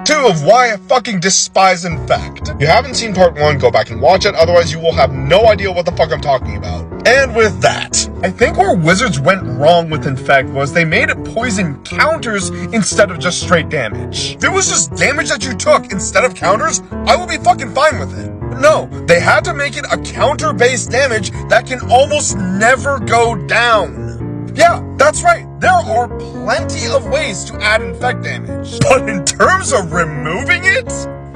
2 of why I fucking despise Infect. If you haven't seen part 1, go back and watch it, otherwise you will have no idea what the fuck I'm talking about. And with that, I think where Wizards went wrong with Infect was they made it poison counters instead of just straight damage. If it was just damage that you took instead of counters, I would be fucking fine with it. But no, they had to make it a counter-based damage that can almost never go down. Yeah, that's right. There are plenty of ways to add Infect damage. But in terms of removing it,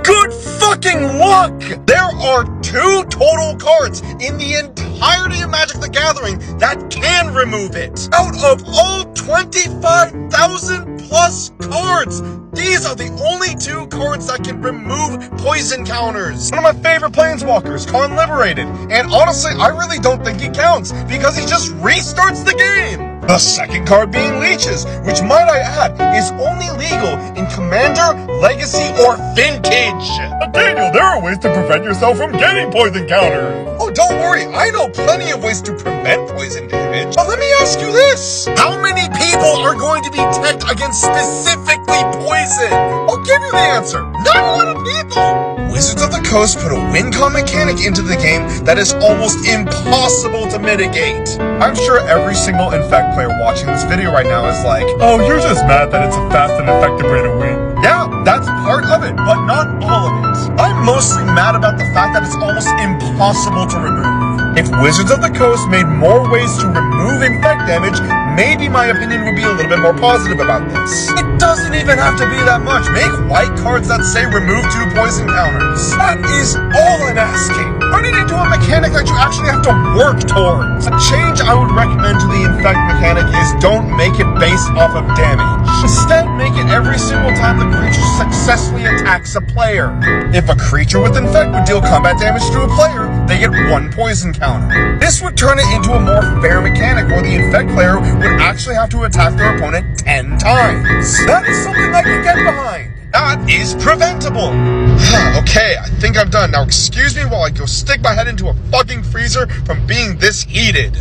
good fucking luck! There are 2 total cards in the entirety of Magic the Gathering that can remove it. Out of all 25,000 plus cards, these are the only 2 cards that can remove poison counters. One of my favorite planeswalkers, Con Liberated, and honestly, I really don't think he counts because he just restarts the game. The second card being Leeches, which might I add, is only legal in Commander, Legacy, or Vintage. But Daniel, there are ways to prevent yourself from getting poison counters. Oh, don't worry, I know plenty of ways to prevent poison damage. But let me ask you this. How many people are going to be teched against specifically poison? I'll give you the answer. Not a lot of people. Wizards of the Coast put a win con mechanic into the game that is almost impossible to mitigate. I'm sure every single Infect player watching this video right now is like, oh, you're just mad that it's a fast and effective way to win. Yeah, that's part of it, but not all of it. I'm mostly mad about the fact that it's almost impossible to remove. If Wizards of the Coast made more ways to remove Infect damage, maybe my opinion would be a little bit more positive about this. It doesn't even have to be that much. Make white cards that say remove 2 poison counters. That is all I'm asking. Turn it into a mechanic that you actually have to work towards. A change I would recommend to the Infect mechanic is don't make it based off of damage. Instead, make it every single time the creature successfully attacks a player. If a creature with Infect would deal combat damage to a player, they get 1 poison counter. This would turn it into a more fair mechanic where the Infect player would actually have to attack their opponent 10 times. That is something I can get behind. That is preventable. Okay, I think I'm done. Now excuse me while I go stick my head into a fucking freezer from being this heated.